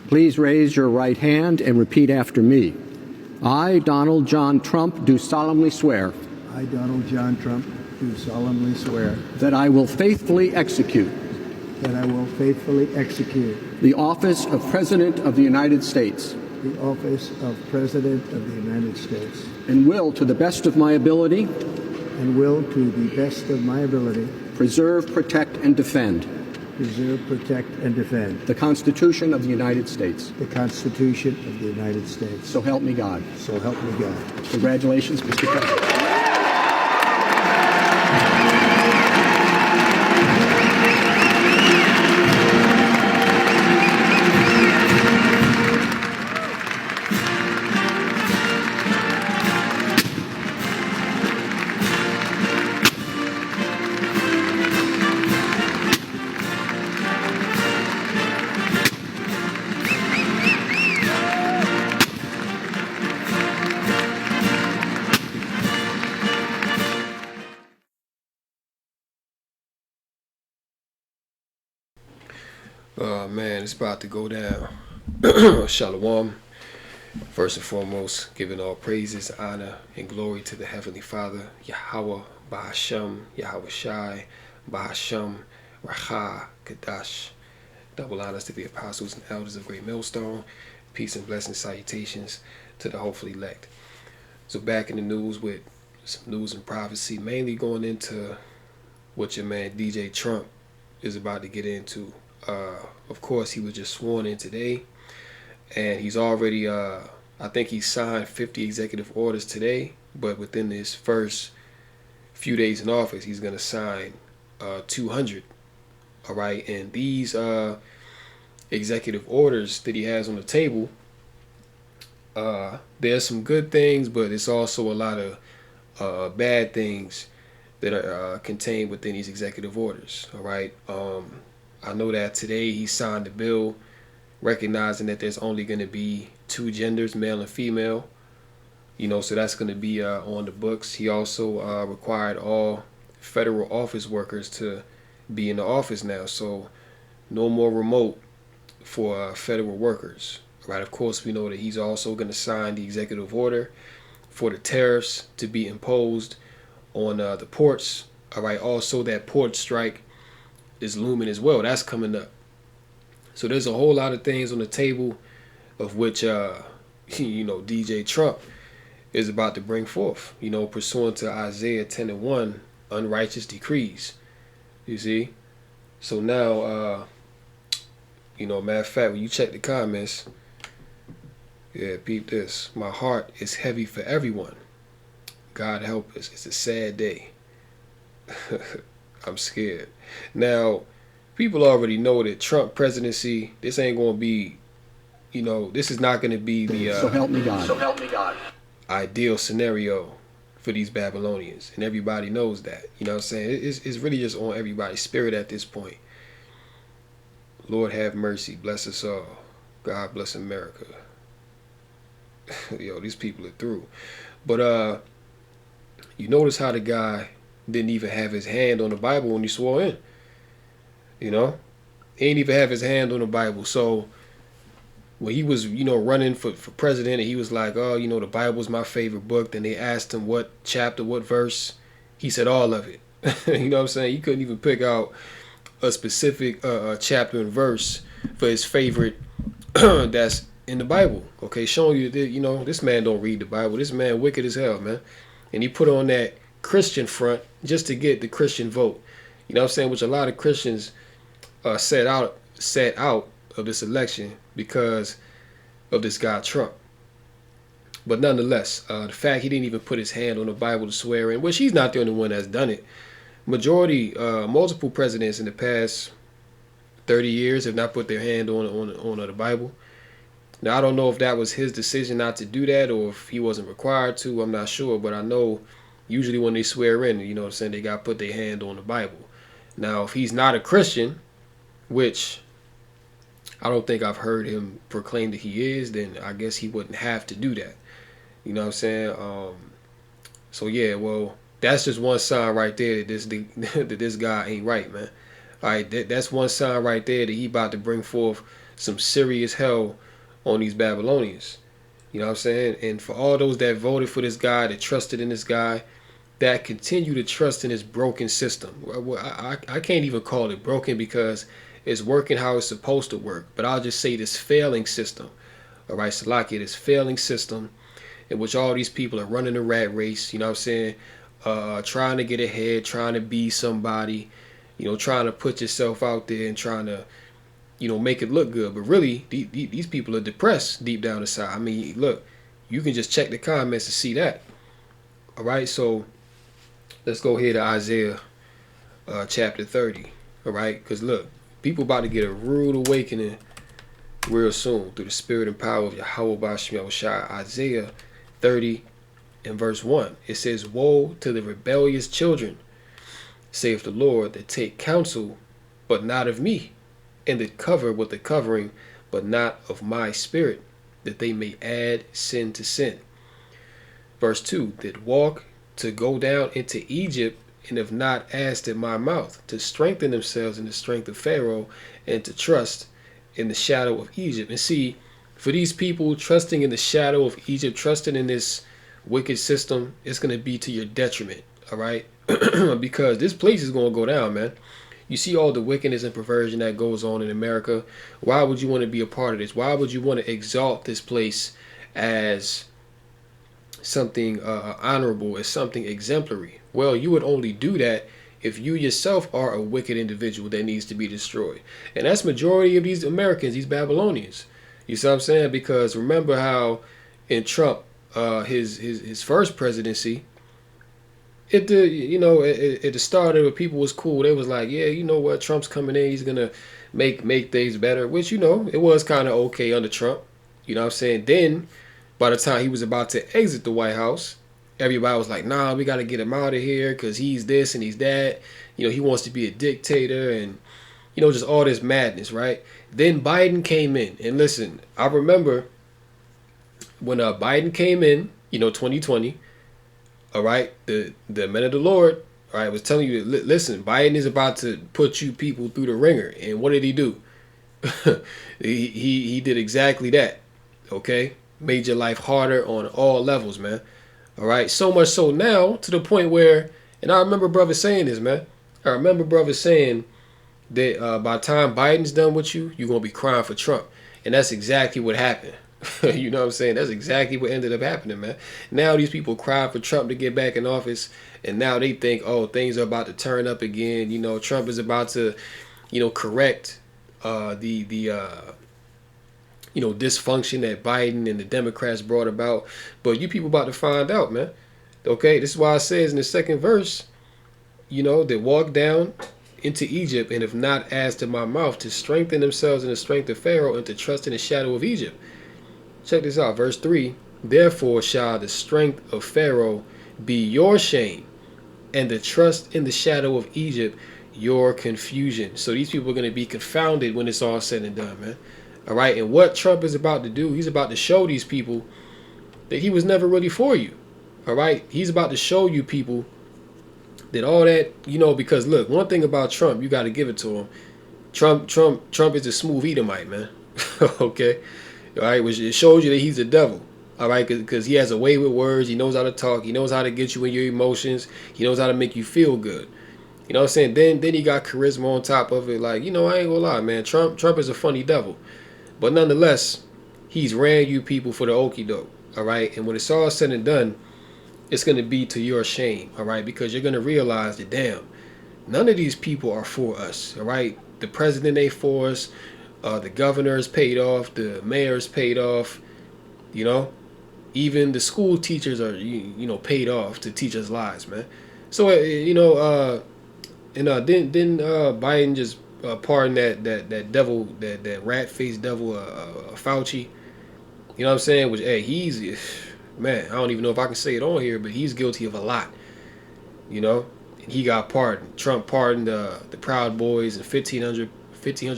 Please raise your right hand and repeat after me. I, Donald John Trump, do solemnly swear I, Donald John Trump, do solemnly swear that I will faithfully execute that I will faithfully execute the office of President of the United States the office of President of the United States and will, to the best of my ability, and will, to the best of my ability, preserve, protect, and defend preserve, protect, and defend the Constitution of the United States. the Constitution of the United States. So help me God. So help me God. Congratulations, Mr. President. Oh man, it's about to go down. Shalom. First and foremost, giving all praises, honor, and glory to the Heavenly Father, Yahweh, Bahasham, Yahweh Shai, Bahasham, Racha, Kadash. Double honors to the apostles and elders of Great Millstone. Peace and blessing salutations to the hopefully elect. So back in the news with some news and prophecy, mainly going into what your man DJ Trump is about to get into. Of course, he was just sworn in today, and he's already, I think he signed 50 executive orders today, but within his first few days in office, he's going to sign 200, all right? And these executive orders that he has on the table, there's some good things, but it's also a lot of bad things that are contained within these executive orders, all right? I know that today he signed a bill recognizing that there's only going to be two genders, male and female. So that's going to be on the books. He also required all federal office workers to be in the office now. So no more remote for federal workers. Right? Of course, we know that he's also going to sign the executive order for the tariffs to be imposed on the ports. All right. Also, that port strike is looming as well. That's coming up. So there's a whole lot of things on the table of which, DJ Trump is about to bring forth, pursuant to Isaiah 10:1, unrighteous decrees. You see? So now, matter of fact, when you check the comments, peep this. My heart is heavy for everyone. God help us. It's a sad day. I'm scared. Now, people already know that Trump presidency, this ain't going to be, this is not going to be the So help me God. So help me God. Ideal scenario for these Babylonians. And everybody knows that. You know what I'm saying? It's really just on everybody's spirit at this point. Lord have mercy. Bless us all. God bless America. Yo, these people are through. But you notice how the guy didn't even have his hand on the Bible when he swore in. He ain't even have his hand on the Bible. So when he was, running for president, and he was like, oh, the Bible's my favorite book. Then they asked him what chapter, what verse. He said all of it. You know what I'm saying? He couldn't even pick out a specific chapter and verse for his favorite that's in the Bible. Okay, showing you that, this man don't read the Bible. This man wicked as hell, man. And he put on that Christian front just to get the Christian vote. You know what I'm saying? Which a lot of Christians set out of this election because of this guy Trump. But nonetheless, the fact he didn't even put his hand on the Bible to swear in, which he's not the only one that's done it. Multiple presidents in the past 30 years have not put their hand on the Bible. Now, I don't know if that was his decision not to do that or if he wasn't required to. I'm not sure, but I know usually when they swear in, you know what I'm saying, they got to put their hand on the Bible. Now, if he's not a Christian, which I don't think I've heard him proclaim that he is, then I guess he wouldn't have to do that. You know what I'm saying? So, yeah, well, that's just one sign right there that this guy ain't right, man. All right, that's one sign right there that he about to bring forth some serious hell on these Babylonians. You know what I'm saying? And for all those that voted for this guy, that trusted in this guy, that continue to trust in his broken system. I can't even call it broken because it's working how it's supposed to work. But I'll just say this failing system. All right, Salakia, this failing system in which all these people are running a rat race, you know what I'm saying? Trying to get ahead, trying to be somebody, trying to put yourself out there and trying to, make it look good. But really, these people are depressed deep down inside. I mean, look, you can just check the comments to see that. All right, so let's go here to Isaiah chapter 30. All right, because look, people about to get a rude awakening real soon through the spirit and power of Yahweh Bashim Yahushua. Isaiah 30 and verse 1. It says, "Woe to the rebellious children, saith the Lord, that take counsel, but not of me, and that cover with the covering, but not of my spirit, that they may add sin to sin." Verse 2, "That walk to go down into Egypt, and have not asked at my mouth, to strengthen themselves in the strength of Pharaoh, and to trust in the shadow of Egypt." And see, for these people trusting in the shadow of Egypt, trusting in this wicked system, it's going to be to your detriment, all right? Because this place is going to go down, man. You see all the wickedness and perversion that goes on in America. Why would you want to be a part of this? Why would you want to exalt this place as something honorable, as something exemplary? Well, you would only do that if you yourself are a wicked individual that needs to be destroyed. And that's majority of these Americans, these Babylonians. You see what I'm saying? Because remember how in Trump, his first presidency, at the start of it, people was cool. They was like, yeah, you know what, Trump's coming in, he's gonna make things better, which it was kind of okay under Trump. You know what I'm saying? Then by the time he was about to exit the White House, everybody was like, nah, we got to get him out of here because he's this and he's that. He wants to be a dictator and, just all this madness, right? Then Biden came in. And listen, I remember when Biden came in, 2020, all right, the men of the Lord, all right, was telling you, listen, Biden is about to put you people through the ringer. And what did he do? he did exactly that, okay? Made your life harder on all levels, man. All right, so much so now to the point where, and I remember brothers saying this, man. I remember brothers saying that by the time Biden's done with you, you're going to be crying for Trump. And that's exactly what happened. You know what I'm saying? That's exactly what ended up happening, man. Now these people cry for Trump to get back in office. And now they think, oh, things are about to turn up again. Trump is about to, correct the dysfunction that Biden and the Democrats brought about. But you people about to find out, man. Okay, this is why it says in the second verse, they walk down into Egypt and have not asked in my mouth, to strengthen themselves in the strength of Pharaoh and to trust in the shadow of Egypt. Check this out, verse 3. "Therefore shall the strength of Pharaoh be your shame, and the trust in the shadow of Egypt your confusion." So these people are going to be confounded when it's all said and done, man. All right, and what Trump is about to do, he's about to show these people that he was never really for you. All right, he's about to show you people that all that, because look, one thing about Trump, you got to give it to him. Trump is a smooth Edomite, man. Okay, all right, which it shows you that he's the devil. All right, because he has a way with words. He knows how to talk. He knows how to get you in your emotions. He knows how to make you feel good. You know what I'm saying? Then he got charisma on top of it. Like, I ain't gonna lie, man. Trump is a funny devil. But nonetheless, he's ran you people for the okie doke, all right? And when it's all said and done, it's going to be to your shame, all right? Because you're going to realize that, damn, none of these people are for us, all right? The president ain't for us. The governor is paid off. The mayor is paid off, Even the school teachers are, paid off to teach us lies, man. So, didn't Biden just pardon that devil, that rat-faced devil, Fauci? You know what I'm saying? Which, hey, he's, man, I don't even know if I can say it on here, but he's guilty of a lot. And he got pardoned. Trump pardoned the Proud Boys and 1,500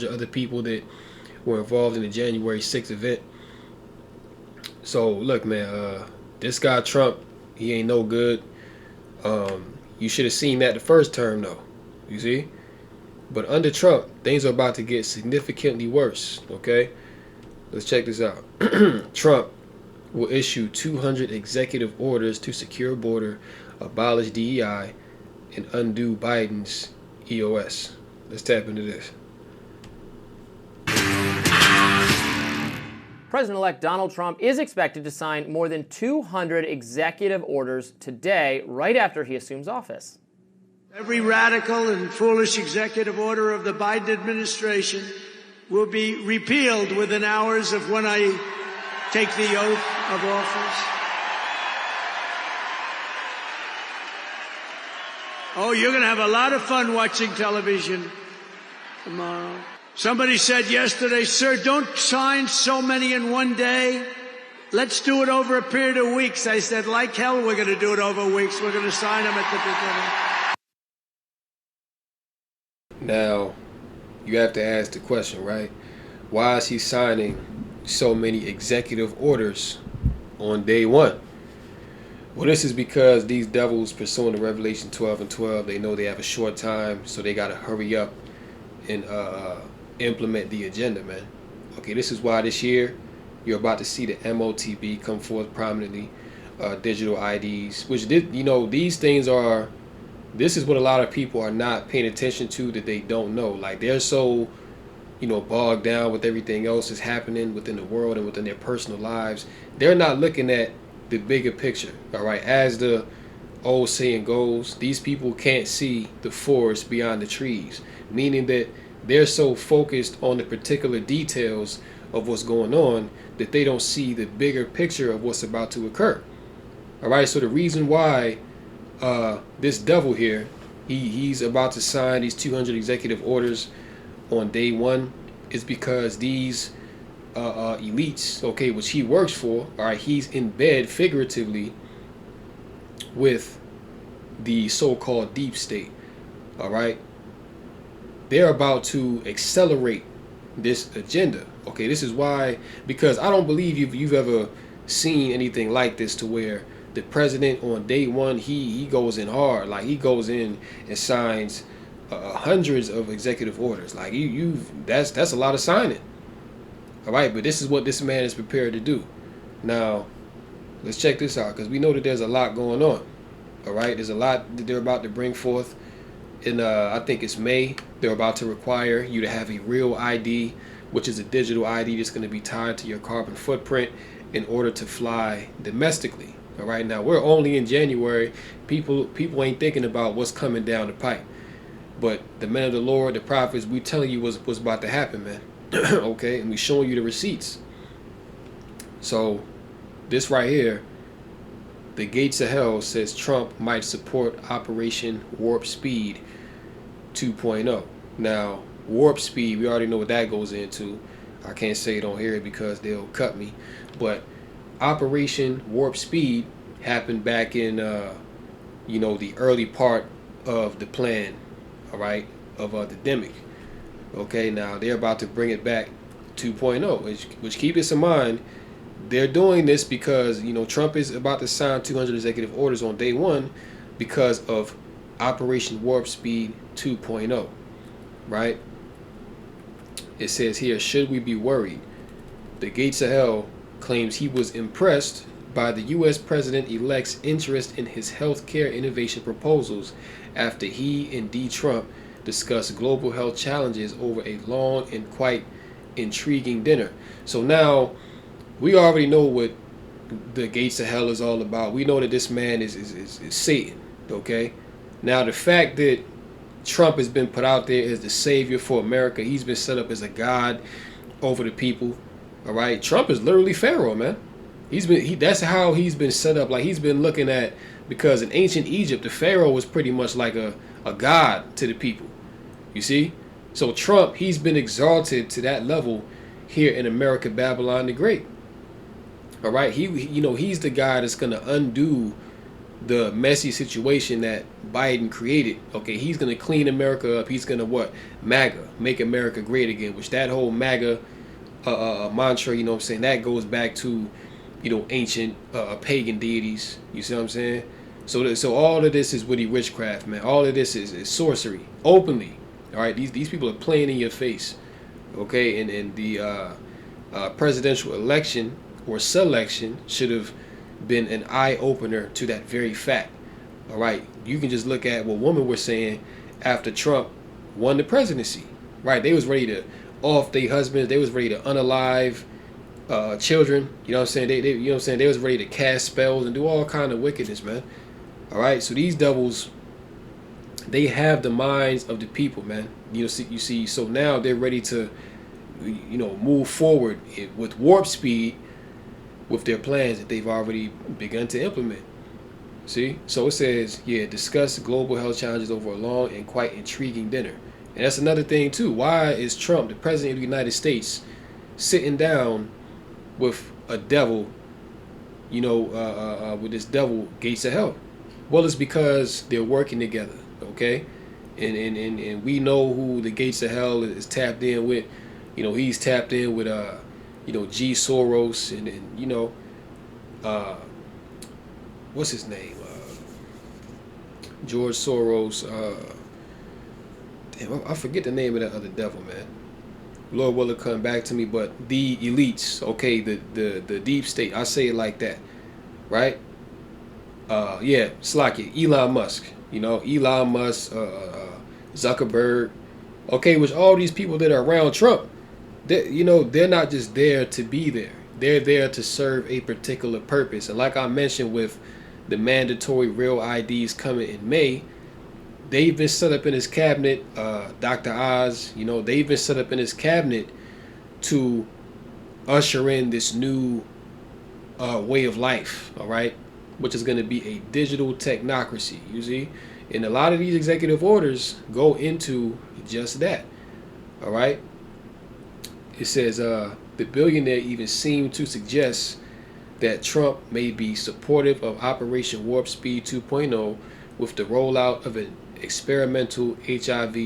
other people that were involved in the January 6th event. So, look, man, this guy Trump, he ain't no good. You should have seen that the first term, though. You see? But under Trump, things are about to get significantly worse, okay? Let's check this out. Trump will issue 200 executive orders to secure border, abolish DEI, and undo Biden's EOS. Let's tap into this. President-elect Donald Trump is expected to sign more than 200 executive orders today, right after he assumes office. Every radical and foolish executive order of the Biden administration will be repealed within hours of when I take the oath of office. Oh, you're going to have a lot of fun watching television tomorrow. Somebody said yesterday, sir, don't sign so many in one day. Let's do it over a period of weeks. I said, like hell, we're going to do it over weeks. We're going to sign them at the beginning. Now, you have to ask the question, right? Why is he signing so many executive orders on day one? Well, this is because these devils, pursuing the Revelation 12 and 12, they know they have a short time, so they got to hurry up and implement the agenda, man. Okay, this is why this year you're about to see the MOTB come forth prominently, digital IDs, which these things are. This is what a lot of people are not paying attention to, that they don't know. Like, they're so, bogged down with everything else that's happening within the world and within their personal lives. They're not looking at the bigger picture, all right? As the old saying goes, these people can't see the forest beyond the trees, meaning that they're so focused on the particular details of what's going on that they don't see the bigger picture of what's about to occur, all right? So the reason why this devil here, he's about to sign these 200 executive orders on day one is because these elites, okay, which he works for, all right, he's in bed figuratively with the so-called deep state, all right? They're about to accelerate this agenda, okay? This is why, because I don't believe you've ever seen anything like this, to where the president on day one, he goes in hard. Like, he goes in and signs hundreds of executive orders. Like, that's a lot of signing. All right, but this is what this man is prepared to do. Now, let's check this out, because we know that there's a lot going on. All right, there's a lot that they're about to bring forth. In I think it's May, they're about to require you to have a real ID, which is a digital ID that's going to be tied to your carbon footprint in order to fly domestically. All right, now we're only in January. People ain't thinking about what's coming down the pipe. But the men of the Lord, the prophets, we telling you what's about to happen, man. Okay, and we showing you the receipts. So this right here, the gates of hell says Trump might support Operation Warp Speed 2.0. Now, Warp Speed, we already know what that goes into. I can't say it on here because they'll cut me. But Operation Warp Speed happened back in, the early part of the plan, all right, of the demic. Okay, now they're about to bring it back 2.0, which keep this in mind. They're doing this because, Trump is about to sign 200 executive orders on day one because of Operation Warp Speed 2.0, right? It says here, should we be worried? The gates of hell claims he was impressed by the U.S. President-elect's interest in his healthcare innovation proposals after he and D. Trump discussed global health challenges over a long and quite intriguing dinner. So now we already know what the gates of hell is all about. We know that this man is Satan, okay? Now the fact that Trump has been put out there as the savior for America, he's been set up as a god over the people, all right? Trump is literally Pharaoh, man. That's how he's been set up. Like, he's been looking at, because in ancient Egypt, the Pharaoh was pretty much like a god to the people, you see? So Trump, he's been exalted to that level here in America, Babylon the Great. All right, he's the guy that's gonna undo the messy situation that Biden created. Okay, he's gonna clean America up. He's gonna MAGA, make America great again. Which that whole MAGA mantra, what I'm saying, that goes back to ancient pagan deities. You see what I'm saying? So all of this is witty witchcraft, man. All of this is sorcery, openly. All right, these people are playing in your face. Okay, and the presidential election or selection should have been an eye opener to that very fact. All right, you can just look at what women were saying after Trump won the presidency. Right, they was ready to off their husbands. They was ready to unalive children. You know what I'm saying? They you know what I'm saying? They was ready to cast spells and do all kind of wickedness, man. All right, so these devils, they have the minds of the people, man. You see. So now they're ready to, move forward with warp speed with their plans that they've already begun to implement. See? So it says, yeah, discuss global health challenges over a long and quite intriguing dinner. And that's another thing too. Why is Trump, the president of the United States, sitting down with a devil, with this devil, Gates of Hell? Well, it's because they're working together, okay? And we know who the Gates of Hell is tapped in with. He's tapped in with G. Soros and what's his name? George Soros. Damn, I forget the name of that other devil, man. Lord will it come back to me, but the elites, okay, the deep state. I say it like that, right? Slacky, Elon Musk. Elon Musk, Zuckerberg. Okay, which all these people that are around Trump, they're not just there to be there. They're there to serve a particular purpose. And like I mentioned with the mandatory real IDs coming in May, they've been set up in his cabinet, Dr. Oz, they've been set up in his cabinet to usher in this new way of life, all right, which is going to be a digital technocracy, you see? And a lot of these executive orders go into just that, all right? It says the billionaire even seemed to suggest that Trump may be supportive of Operation Warp Speed 2.0 with the rollout of an experimental HIV/AIDS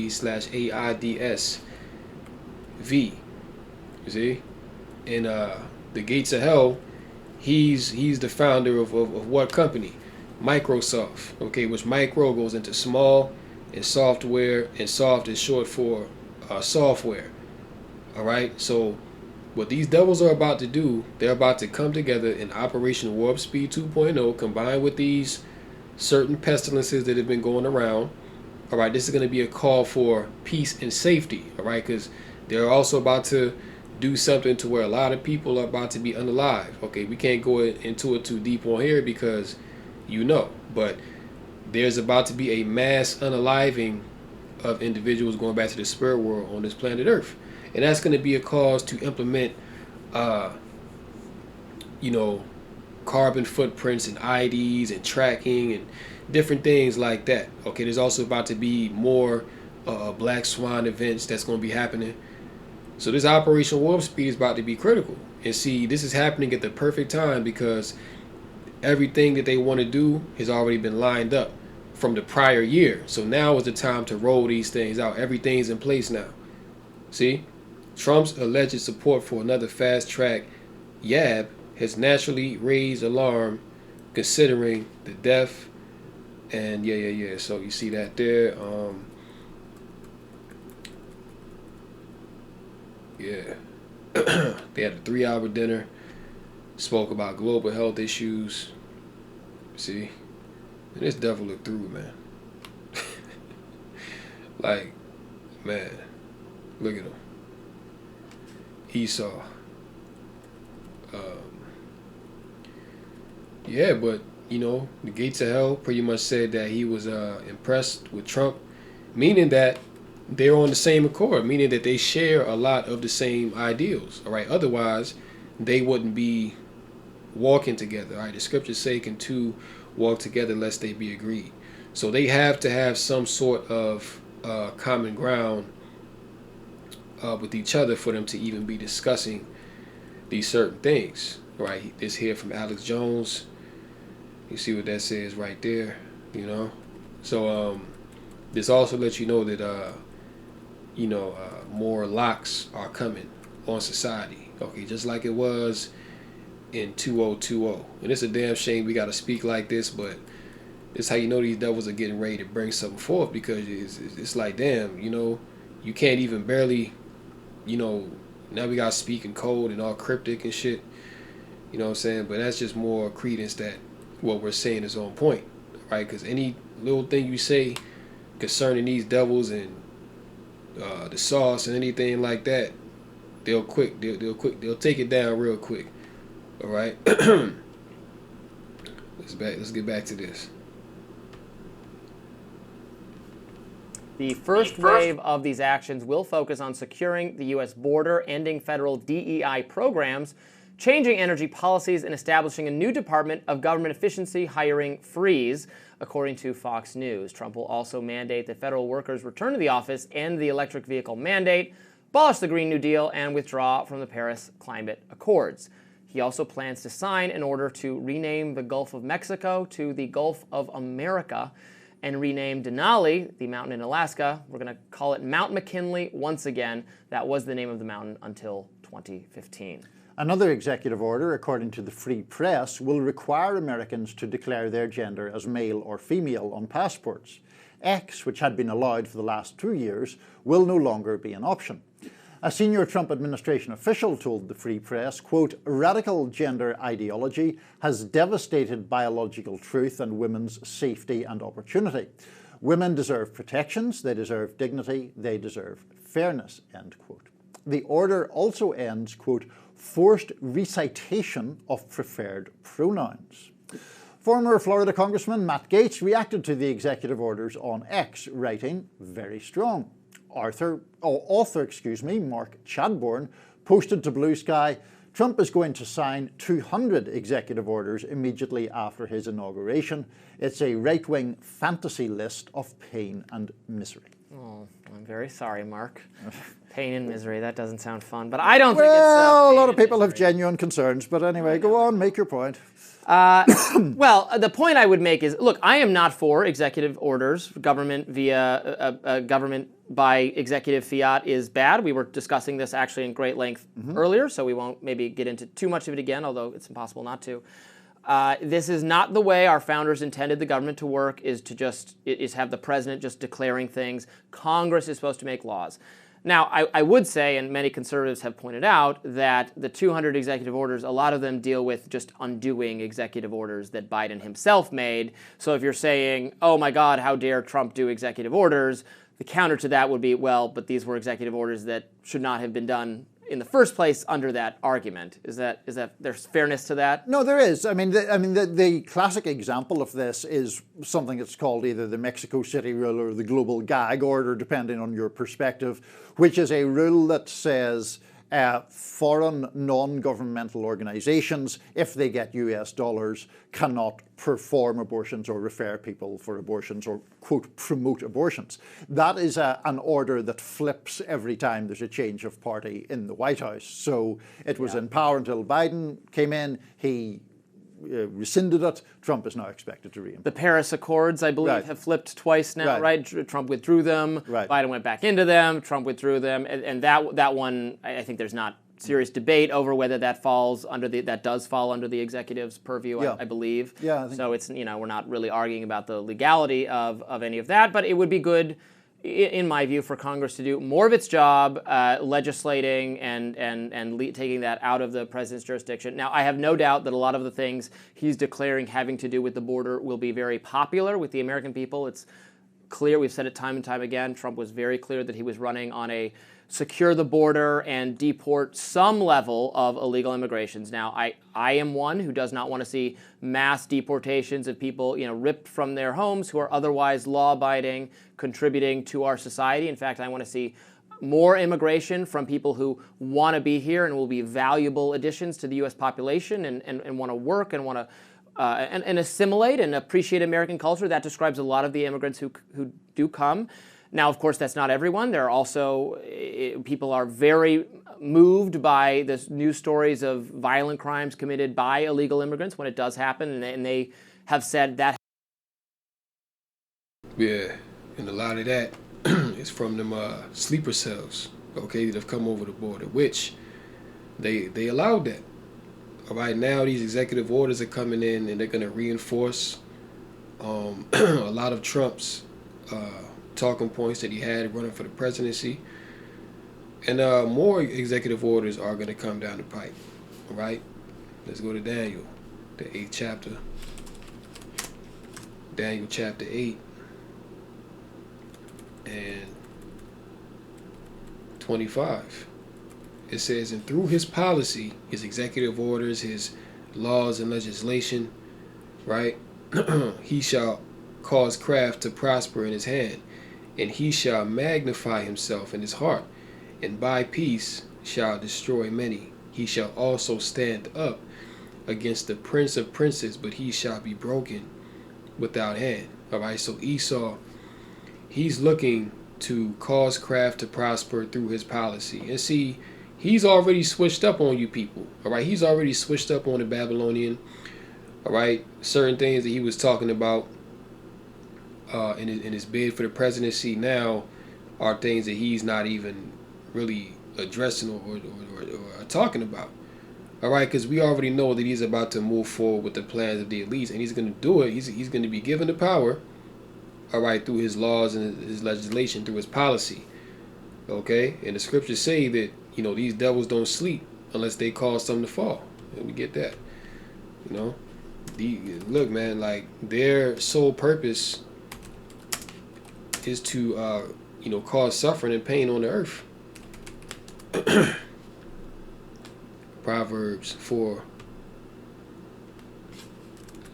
V. You see? And the Gates of Hell, he's the founder of what company? Microsoft. Okay, which micro goes into small and software, and soft is short for software. All right, so what these devils are about to do, they're about to come together in Operation Warp Speed 2.0, combined with these certain pestilences that have been going around. All right, this is going to be a call for peace and safety. All right, because they're also about to do something to where a lot of people are about to be unalive. Okay, we can't go into it too deep on here because but there's about to be a mass unaliving of individuals going back to the spirit world on this planet Earth. And that's going to be a cause to implement, carbon footprints and IDs and tracking and different things like that. Okay, there's also about to be more Black Swan events that's going to be happening. So this Operation Warp Speed is about to be critical. And see, this is happening at the perfect time because everything that they want to do has already been lined up from the prior year. So now is the time to roll these things out. Everything's in place now. See? Trump's alleged support for another fast-track YAB has naturally raised alarm considering the death. And yeah. So you see that there. They had a 3-hour dinner. Spoke about global health issues. See? And this devil looked through, man. Like, man. Look at him. Esau. But the Gates of Hell pretty much said that he was impressed with Trump, meaning that they're on the same accord, meaning that they share a lot of the same ideals. All right, otherwise they wouldn't be walking together. All right, the scriptures say, "Can two walk together lest they be agreed?" So they have to have some sort of common ground with each other for them to even be discussing these certain things. Right, this here from Alex Jones. You see what that says right there, So this also lets you know that more locks are coming on society. Okay, just like it was in 2020. And it's a damn shame we got to speak like this, but it's how these devils are getting ready to bring something forth, because it's like, damn, you can't even barely, you know, now we got speaking code and all cryptic and shit. You know what I'm saying? But that's just more credence that what we're saying is on point, right? Because any little thing you say concerning these devils and the sauce and anything like that, they'll take it down real quick. All right. Let's get back to this. The first wave of these actions will focus on securing the U.S. border, ending federal DEI programs, changing energy policies, and establishing a new Department of Government Efficiency hiring freeze, according to Fox News. Trump will also mandate that federal workers return to the office, end the electric vehicle mandate, abolish the Green New Deal, and withdraw from the Paris Climate Accords. He also plans to sign an order to rename the Gulf of Mexico to the Gulf of America and rename Denali, the mountain in Alaska, we're going to call it Mount McKinley once again. That was the name of the mountain until 2015. Another executive order, according to the Free Press, will require Americans to declare their gender as male or female on passports. X, which had been allowed for the last 2 years, will no longer be an option. A senior Trump administration official told the Free Press, quote, "Radical gender ideology has devastated biological truth and women's safety and opportunity. Women deserve protections, they deserve dignity, they deserve fairness," end quote. The order also ends, quote, "forced recitation of preferred pronouns." Former Florida Congressman Matt Gaetz reacted to the executive orders on X, writing, "Very strong." Author Mark Chadbourne posted to Blue Sky, "Trump is going to sign 200 executive orders immediately after his inauguration. It's a right-wing fantasy list of pain and misery." Oh, I'm very sorry, Mark. Pain and misery, that doesn't sound fun, but I don't think it's... Well, a lot pain of people and have misery. genuine concerns, but anyway, go on, make your point. Well, the point I would make is, look, I am not for executive orders. Government via government by executive fiat is bad. We were discussing this actually in great length earlier, so we won't maybe get into too much of it again, although it's impossible not to. This is not the way our founders intended the government to work, is have the president just declaring things. Congress is supposed to make laws. Now, I would say, and many conservatives have pointed out, that the 200 executive orders, a lot of them deal with just undoing executive orders that Biden himself made. So if you're saying, oh my God, how dare Trump do executive orders, the counter to that would be, well, but these were executive orders that should not have been done in the first place under that argument. Is that there's fairness to that? No, there is. I mean, the classic example of this is something that's called either the Mexico City rule or the global gag order, depending on your perspective, which is a rule that says foreign non-governmental organizations, if they get US dollars, cannot perform abortions or refer people for abortions or, quote, promote abortions. That is an order that flips every time there's a change of party in the White House. So it was in power until Biden came in. He rescinded it. Trump is now expected to reimpose. The Paris Accords, I believe, have flipped twice now, right? Trump withdrew them. Right. Biden went back into them. Trump withdrew them. And that one, I think there's not serious debate over whether that does fall under the executive's purview, I believe. Yeah, I think so it's, we're not really arguing about the legality of any of that, but it would be good, in my view, for Congress to do more of its job, legislating and taking that out of the president's jurisdiction. Now, I have no doubt that a lot of the things he's declaring having to do with the border will be very popular with the American people. It's clear, we've said it time and time again, Trump was very clear that he was running on a secure the border and deport some level of illegal immigrations. Now, I am one who does not want to see mass deportations of people, ripped from their homes who are otherwise law-abiding, contributing to our society. In fact, I want to see more immigration from people who want to be here and will be valuable additions to the U.S. population and want to work and want to and assimilate and appreciate American culture. That describes a lot of the immigrants who do come. Now, of course, that's not everyone. There are also people are very moved by the news stories of violent crimes committed by illegal immigrants when it does happen, and they have said that. Yeah, and a lot of that is from them sleeper cells, okay, that have come over the border, which they allowed that. All right, now these executive orders are coming in, and they're going to reinforce a lot of Trump's talking points that he had running for the presidency. And more executive orders are going to come down the pipe. All right? Let's go to Daniel, the 8th chapter. Daniel chapter 8 and 25. It says, and through his policy, his executive orders, his laws and legislation, right, he shall cause craft to prosper in his hand, and he shall magnify himself in his heart, and by peace shall destroy many. He shall also stand up against the prince of princes, but he shall be broken without hand. All right, so Esau, he's looking to cause craft to prosper through his policy. And see, he's already switched up on you people. All right, he's already switched up on the Babylonian. All right, certain things that he was talking about in his bid for the presidency now are things that he's not even really addressing or talking about. All right, because we already know that he's about to move forward with the plans of the elites, and he's going to do it. He's going to be given the power, all right, through his laws and his legislation, through his policy. Okay, and the scriptures say that, you know, these devils don't sleep unless they cause something to fall. And we get that. You know, look, man, like their sole purpose is to, you know, cause suffering and pain on the earth. Proverbs 4.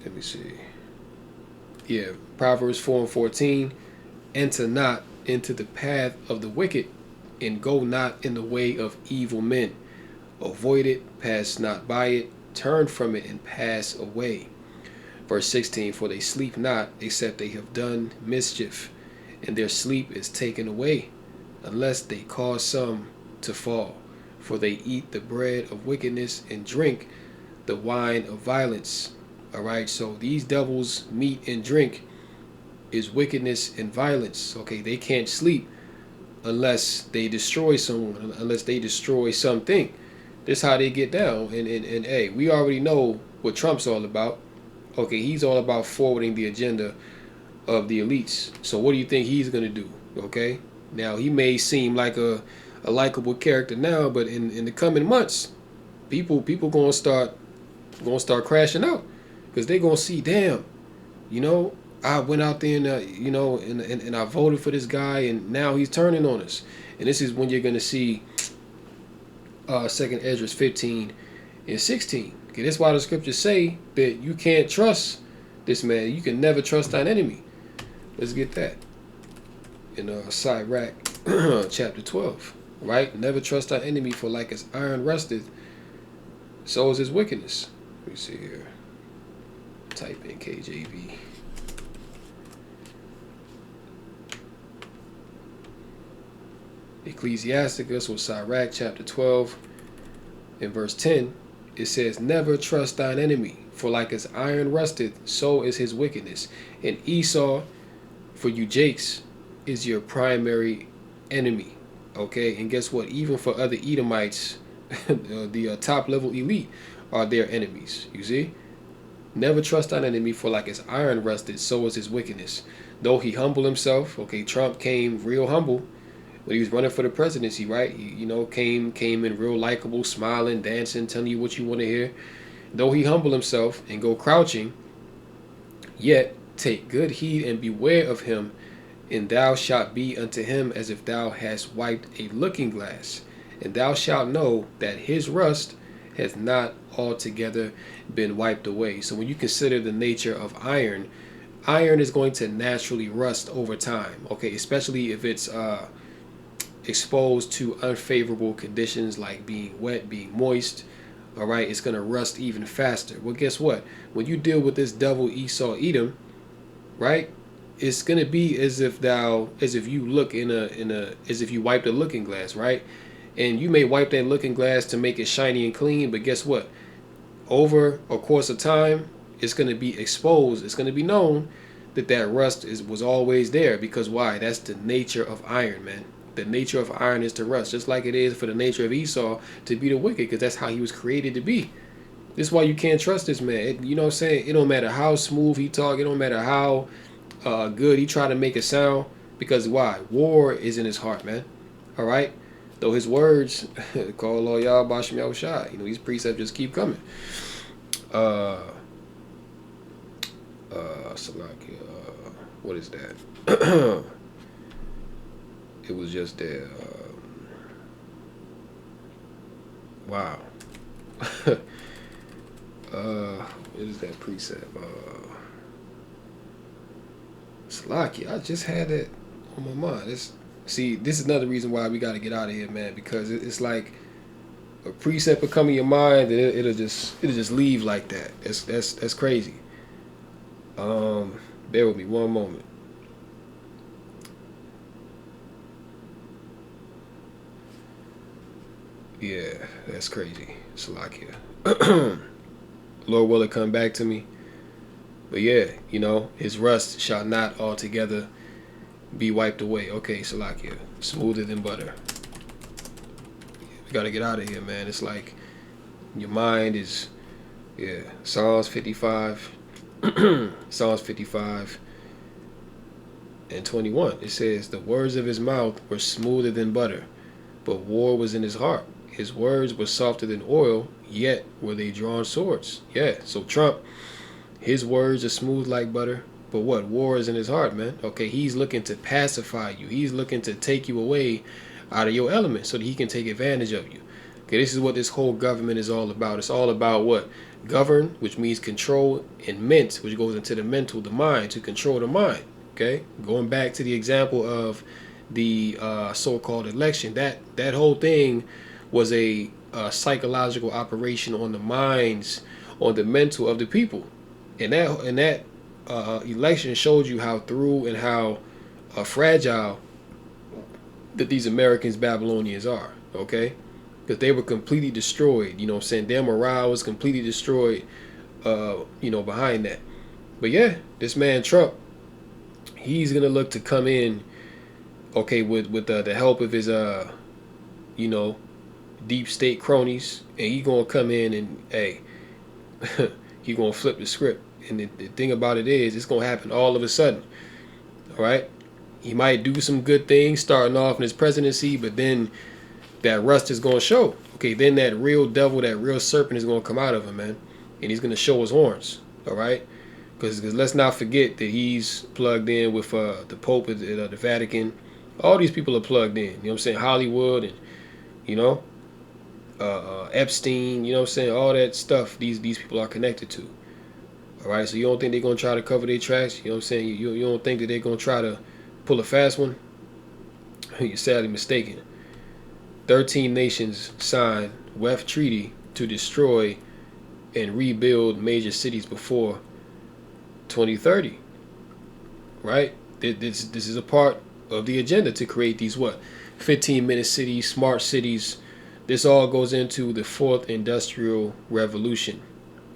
Let me see. Yeah, Proverbs 4 and 14. Enter not into the path of the wicked, and go not in the way of evil men. Avoid it, pass not by it, turn from it, and pass away. Verse 16. For they sleep not, except they have done mischief, and their sleep is taken away, unless they cause some to fall. For they eat the bread of wickedness and drink the wine of violence. All right, so these devils' meat and drink is wickedness and violence. Okay, they can't sleep unless they destroy someone, unless they destroy something. This is how they get down. And hey, we already know what Trump's all about. Okay, he's all about forwarding the agenda of the elites. So what do you think he's going to do? Okay, now he may seem like a likable character now, but in the coming months, people gonna start crashing out, because they gonna see, damn, you know, I went out there and you know, and I voted for this guy, and now he's turning on us. And this is when you're gonna see 2nd Esdras 15 and 16. Okay, that's why the scriptures say that you can't trust this man. You can never trust thine enemy. Let's get that in Sirach chapter 12. Right? Never trust our enemy, for like as iron rusteth, so is his wickedness. Let me see here. Type in KJV. Ecclesiasticus, or Sirach chapter 12 and verse 10. It says, never trust thine enemy, for like as iron rusteth, so is his wickedness. And Esau, for you Jakes, is your primary enemy. Okay, and guess what? Even for other Edomites, the top level elite are their enemies. You see? Never trust thine enemy, for like as iron rusted, so is his wickedness. Though he humbled himself, okay, Trump came real humble when he was running for the presidency, right? He, you know, came in real likable, smiling, dancing, telling you what you want to hear. Though he humble himself and go crouching, yet take good heed and beware of him, and thou shalt be unto him as if thou hast wiped a looking glass, and thou shalt know that his rust has not altogether been wiped away. So when you consider the nature of iron, iron is going to naturally rust over time, okay, especially if it's exposed to unfavorable conditions like being wet, being moist. All right, it's going to rust even faster. Well, guess what? When you deal with this devil Esau Edom, right, it's going to be as if you look as if you wiped a looking glass, right? And you may wipe that looking glass to make it shiny and clean, but guess what? Over a course of time, it's going to be exposed. It's going to be known that rust was always there, because why? That's the nature of iron, man. The nature of iron is to rust, just like it is for the nature of Esau to be the wicked, because that's how he was created to be. This is why you can't trust this man. You know what I'm saying? It don't matter how smooth he talk. It don't matter how good he try to make it sound, Because why? War is in his heart, man. All right? Though his words, call all y'all Bashim Yahushua, these precepts just keep coming. Salakia, what is that? It was just there. Wow. What is that precept? Salakia, I just had that on my mind. This is another reason why we got to get out of here, man, because it's like a precept will come in your mind and it'll just leave like that. That's crazy. Bear with me one moment. Yeah, that's crazy. Salakia. Lord will it come back to me. But yeah, his rust shall not altogether be wiped away. Okay, Salakia. Smoother than butter. We gotta get out of here, man. It's like your mind is, Psalms 55. Psalms 55 and 21. It says, the words of his mouth were smoother than butter, but war was in his heart. His words were softer than oil, yet were they drawn swords. Yeah, so Trump, his words are smooth like butter, but what? War is in his heart, man. Okay, he's looking to pacify you. He's looking to take you away out of your element so that he can take advantage of you. Okay, this is what this whole government is all about. It's all about what? Govern, which means control, and ment, which goes into the mental, the mind, to control the mind. Okay, going back to the example of the so-called election, that whole thing was a psychological operation on the minds, on the mental of the people, and that election showed you how through and how fragile that these Americans, Babylonians are. Okay, because they were completely destroyed. Their morale was completely destroyed. Behind that. But yeah, this man Trump, he's gonna look to come in, okay, with the help of his deep state cronies, and he gonna come in and he gonna flip the script. And the thing about it is, it's gonna happen all of a sudden. All right, he might do some good things starting off in his presidency, but then that rust is gonna show. Okay, then that real devil, that real serpent is gonna come out of him, man, and he's gonna show his horns. All right, because let's not forget that he's plugged in with the Pope at the Vatican. All these people are plugged in. You know what I'm saying? Hollywood and Epstein. You know what I'm saying? All that stuff. These people are connected to. All right, so you don't think they're gonna try to cover their tracks? You know what I'm saying? You don't think that they're gonna try to pull a fast one? You're sadly mistaken. 13 nations signed WEF treaty to destroy and rebuild major cities before 2030. Right? This is a part of the agenda to create these 15-minute cities, smart cities. This all goes into the fourth industrial revolution.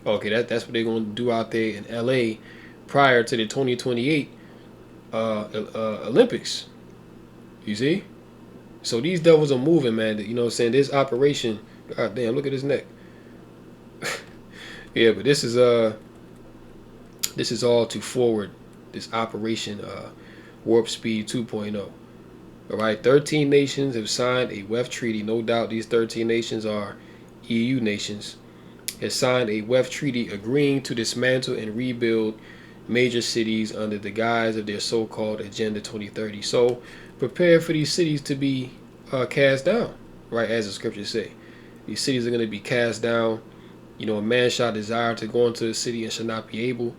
Okay, that's what they're going to do out there in LA prior to the 2028 Olympics. You see? So these devils are moving, man. You know what I'm saying? This operation, god damn, look at his neck. Yeah, but this is all to forward this operation Warp Speed 2.0. All right, 13 nations have signed a WEF treaty. No doubt these 13 nations are EU nations. Has signed a WEF treaty agreeing to dismantle and rebuild major cities under the guise of their so-called Agenda 2030. So prepare for these cities to be cast down, right? As the scriptures say, these cities are going to be cast down. A man shall desire to go into the city and shall not be able.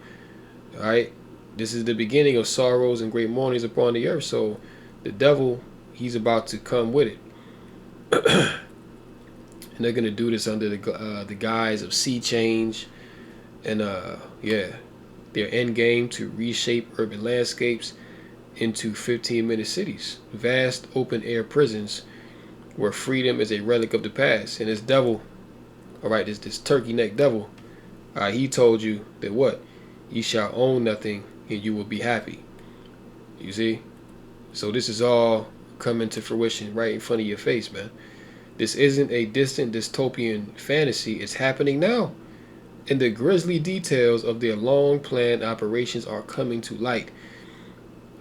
All right, this is the beginning of sorrows and great mournings upon the earth. So the devil, he's about to come with it. And they're going to do this under the guise of sea change and their end game to reshape urban landscapes into 15-minute cities, vast open air prisons where freedom is a relic of the past. And this devil, all right, this turkey neck devil, he told you that what? You shall own nothing and you will be happy. You see? So this is all coming to fruition right in front of your face, man. This isn't a distant dystopian fantasy. It's happening now. And the grisly details of their long-planned operations are coming to light.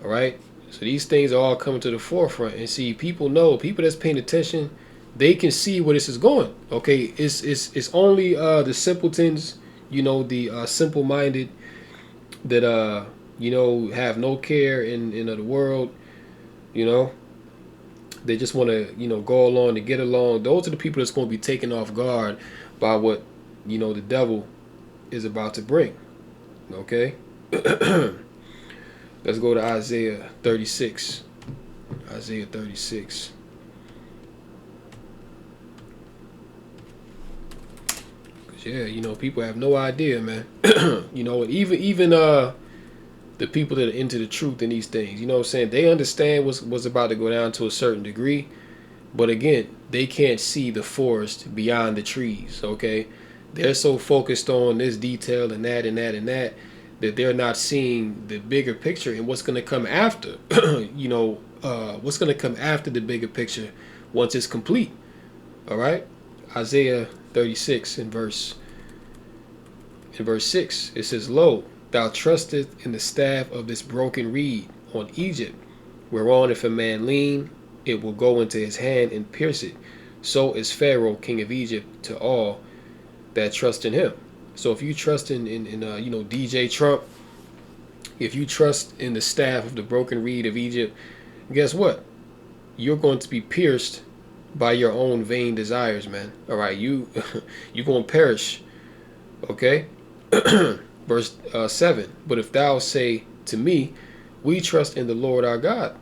All right? So these things are all coming to the forefront. And see, people know, people that's paying attention, they can see where this is going. Okay, it's only the simpletons, you know, the simple-minded that you know, have no care in the world, you know. They just want to, you know, go along to get along. Those are the people that's going to be taken off guard by what, you know, the devil is about to bring. Okay? Let's go to Isaiah 36. Isaiah 36. Yeah, you know, people have no idea, man. You know, even the people that are into the truth in these things, you know what I'm saying? They understand what's about to go down to a certain degree, but again, they can't see the forest beyond the trees, okay? They're so focused on this detail and that and that and that they're not seeing the bigger picture and what's going to come after. You know, what's going to come after the bigger picture once it's complete. All right? Isaiah 36 in verse 6, it says, "Lo, thou trustest in the staff of this broken reed on Egypt, whereon if a man lean, it will go into his hand and pierce it. So is Pharaoh, king of Egypt, to all that trust in him." So if you trust in you know, DJ Trump, if you trust in the staff of the broken reed of Egypt, guess what? You're going to be pierced by your own vain desires, man. All right, you're going to perish. Okay? Verse 7, "But if thou say to me, we trust in the Lord our God,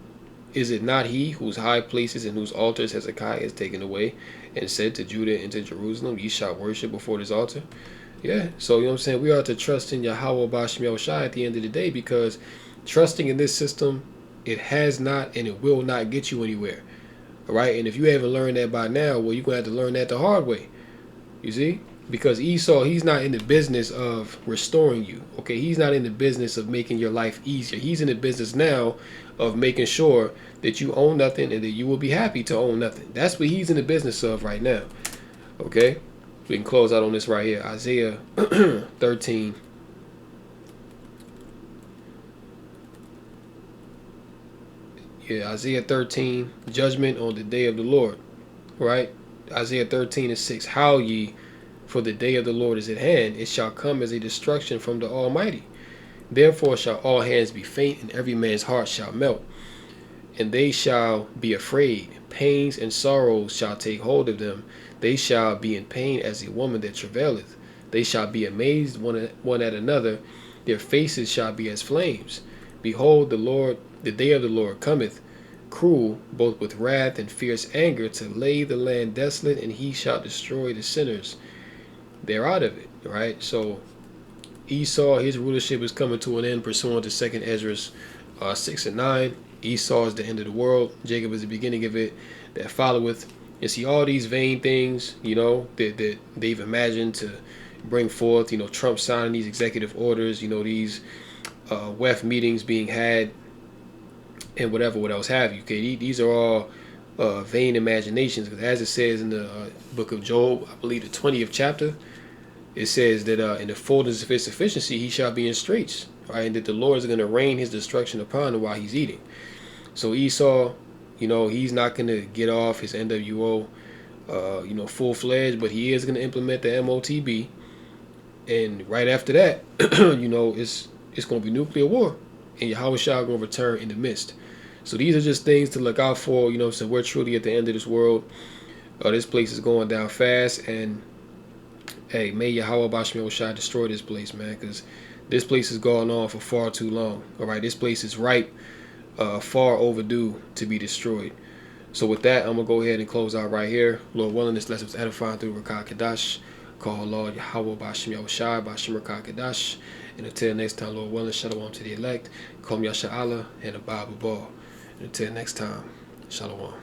is it not he whose high places and whose altars Hezekiah has taken away, and said to Judah and to Jerusalem, ye shall worship before this altar?" Yeah, so you know what I'm saying? We are to trust in Yahweh Bashim Yahushai at the end of the day, because trusting in this system, it has not and it will not get you anywhere. All right? And if you haven't learned that by now, well, you're going to have to learn that the hard way. You see? Because Esau, he's not in the business of restoring you. Okay? He's not in the business of making your life easier. He's in the business now of making sure that you own nothing and that you will be happy to own nothing. That's what he's in the business of right now. Okay? We can close out on this right here. Isaiah 13. Yeah, Isaiah 13, judgment on the day of the Lord. Right? Isaiah 13 and 6. "Howl ye, for the day of the Lord is at hand. It shall come as a destruction from the Almighty. Therefore shall all hands be faint, and every man's heart shall melt. And they shall be afraid. Pains and sorrows shall take hold of them. They shall be in pain as a woman that travaileth. They shall be amazed one at another. Their faces shall be as flames. Behold, the day of the Lord cometh, cruel, both with wrath and fierce anger, to lay the land desolate, and he shall destroy the sinners thereout of it." Right? So Esau, his rulership is coming to an end pursuant to 2nd Ezra 6 and 9. Esau is the end of the world. Jacob is the beginning of it that followeth. And see, all these vain things, you know, that they've imagined to bring forth, you know, Trump signing these executive orders, you know, these WEF meetings being had, and whatever, what else have you. Okay, these are all vain imaginations, because as it says in the book of Job, I believe the 20th chapter, it says that in the fullness of his sufficiency he shall be in straits, right? And that the Lord is going to rain his destruction upon him while he's eating. So Esau, you know, he's not going to get off his NWO, you know, full-fledged, but he is going to implement the MOTB. And right after that, you know, it's going to be nuclear war, and Yahweh Shah going to return in the midst. So these are just things to look out for. You know, so we're truly at the end of this world. This place is going down fast, and hey, may Yahweh Bashim Yahushai destroy this place, man, because this place has gone on for far too long. All right, this place is ripe, far overdue to be destroyed. So with that, I'm going to go ahead and close out right here. Lord willing, this lesson was edifying through Rakah Kadash. Call Lord Yahweh Bashim Yahushai, Bashim Rakah Kadash. And until next time, Lord willing, shalom to the elect. Kom Yasha Allah and Abba Ball. And until next time, shalom.